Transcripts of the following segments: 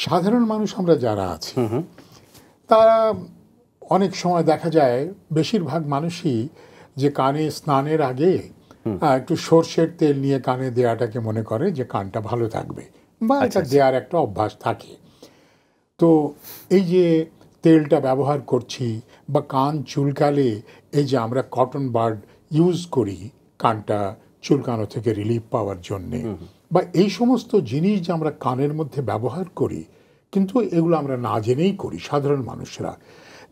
সাধারণ মানুষ আমরা যারা আছি তারা অনেক সময় দেখা যায় বেশিরভাগ মানুষই যে কানে স্নানের আগে একটু সর্ষের তেল নিয়ে কানে দেওয়াটাকে মনে করে যে কানটা ভালো থাকবে, বা এটা দেওয়ার একটা অভ্যাস থাকে। তো এই যে তেলটা ব্যবহার করছি বা কান চুলকালে এই যে আমরা কটন বাড ইউজ করি কানটা চুলকানো থেকে রিলিফ পাওয়ার জন্যে, বা এই সমস্ত জিনিস যে আমরা কানের মধ্যে ব্যবহার করি, কিন্তু এগুলো আমরা না জেনেই করি সাধারণ মানুষরা।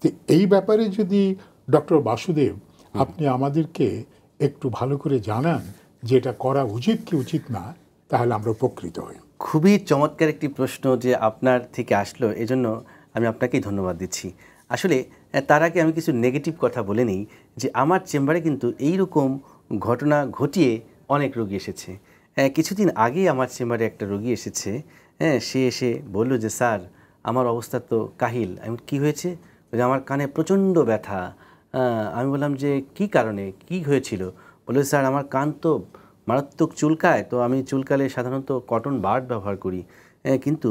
তো এই ব্যাপারে যদি ডক্টর বাসুদেব আপনি আমাদেরকে একটু ভালো করে জানান যে এটা করা উচিত কি উচিত না, তাহলে আমরা উপকৃত হই। খুবই চমৎকার একটি প্রশ্ন যে আপনার থেকে আসলো, এজন্য আমি আপনাকেই ধন্যবাদ দিচ্ছি। আসলে তার আগে আমি কিছু নেগেটিভ কথা বলে নিই যে আমার চেম্বারে কিন্তু এইরকম ঘটনা ঘটিয়ে অনেক রোগী এসেছে। কিছুদিন আগেই আমার চেম্বারে একটা রোগী এসেছে, সে এসে বলল যে স্যার আমার অবস্থা তো কাহিল। আমি কী হয়েছে? যে আমার কানে প্রচণ্ড ব্যথা। আমি বললাম যে কী কারণে, কী হয়েছিল? বললো স্যার আমার কান তো মারাত্মক চুলকায়, তো আমি চুলকালে সাধারণত কটন বাড ব্যবহার করি, কিন্তু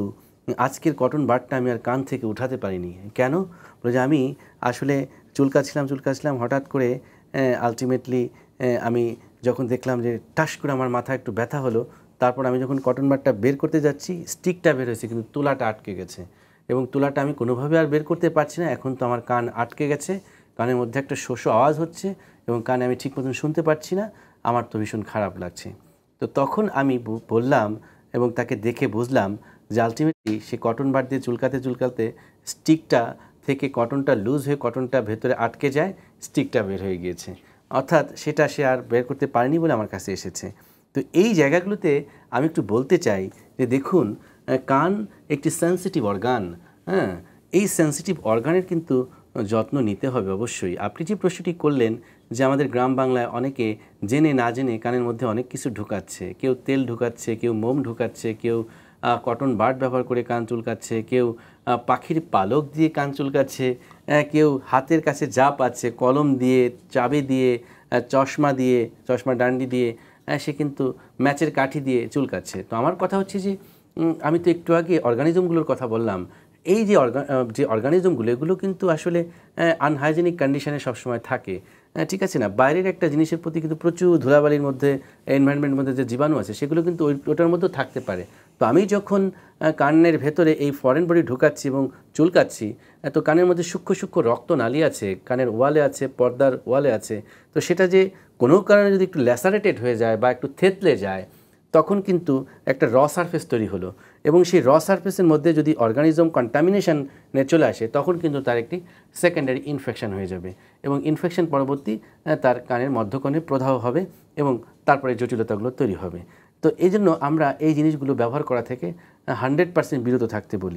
আজকের কটন বাডটা আমি আর কান থেকে উঠাতে পারিনি। কেন? বলে যে আমি আসলে চুলকাচ্ছিলাম হঠাৎ করে আলটিমেটলি আমি যখন দেখলাম যে টাস করে আমার মাথায় একটু ব্যথা হলো, তারপর আমি যখন কটন বাডটা বের করতে যাচ্ছি স্টিকটা বের হয়েছে কিন্তু তুলাটা আটকে গেছে, এবং তুলাটা আমি কোনোভাবে আর বের করতে পারছি না। এখন তো আমার কান আটকে গেছে, কানের মধ্যে একটা শোষ আওয়াজ হচ্ছে এবং কানে আমি ঠিক মতন শুনতে পারছি না। আমার তো ভীষণ খারাপ লাগছে। তো তখন আমি বললাম এবং তাকে দেখে বুঝলাম যে আলটিমেটলি সে কটন বাড দিয়ে চুলকাতে স্টিকটা থেকে কটনটা লুজ হয়ে কটনটা ভেতরে আটকে যায়, স্টিকটা বের হয়ে গিয়েছে, অর্থাৎ সেটা সে আর বের করতে পারেনি বলে আমার কাছে এসেছে। তো এই জায়গাগুলোতে আমি একটু বলতে চাই যে দেখুন, কান একটি সেন্সিটিভ অর্গান, এই সেন্সিটিভ অর্গানের কিন্তু যত্ন নিতে হবে অবশ্যই। আপনি যে প্রশ্নটি করলেন যে আমাদের গ্রাম বাংলায় অনেকে জেনে না জেনে কানের মধ্যে অনেক কিছু ঢুকাচ্ছে, কেউ তেল ঢুকাচ্ছে, কেউ মোম ঢুকাচ্ছে, কেউ কটন বাড ব্যবহার করে কান চুলকাচ্ছে, কেউ পাখির পালক দিয়ে কান চুলকাচ্ছে, কেউ হাতের কাছে যা পাচ্ছে কলম দিয়ে, চাবি দিয়ে, চশমা ডান্ডি দিয়ে, সে কিন্তু ম্যাচের কাঠি দিয়ে চুলকাচ্ছে। তো আমার কথা হচ্ছে যে আমি তো একটু আগে অর্গানিজমগুলোর কথা বললাম, এই যে অর্গানিজমগুলো এগুলো কিন্তু আসলে আনহাইজেনিক কন্ডিশনে সবসময় থাকে, ঠিক আছে না? বাইরের একটা জিনিসের প্রতি কিন্তু প্রচুর ধুলাবালির মধ্যে, এনভায়রনমেন্টের মধ্যে যে জীবাণু আছে সেগুলো কিন্তু ওটার মধ্যেও থাকতে পারে। তো আমি যখন কানের ভেতরে এই ফরেন বডি ঢুকাচ্ছি এবং চুলকাচ্ছি, তো কানের মধ্যে সূক্ষ্ম সূক্ষ্ম রক্তনালী আছে, কানের ওয়ালে আছে, পর্দার ওয়ালে আছে, তো সেটা যে কোনো কারণে যদি একটু ল্যাসারেটেড হয়ে যায় বা একটু থেতলে যায়, তখন কিন্তু একটা র সারফেস তৈরি হলো, এবং সেই র সারফেসের মধ্যে যদি অর্গানিজম কন্টামিনেশনে চলে আসে, তখন কিন্তু তার একটি সেকেন্ডারি ইনফেকশন হয়ে যাবে, এবং ইনফেকশন পরবর্তী তার কানের মধ্যকণে প্রদাহ হবে এবং তারপরে জটিলতাগুলো তৈরি হবে। তো এই জন্য আমরা এই জিনিসগুলো ব্যবহার করা থেকে 100% বিরত থাকতে বলি।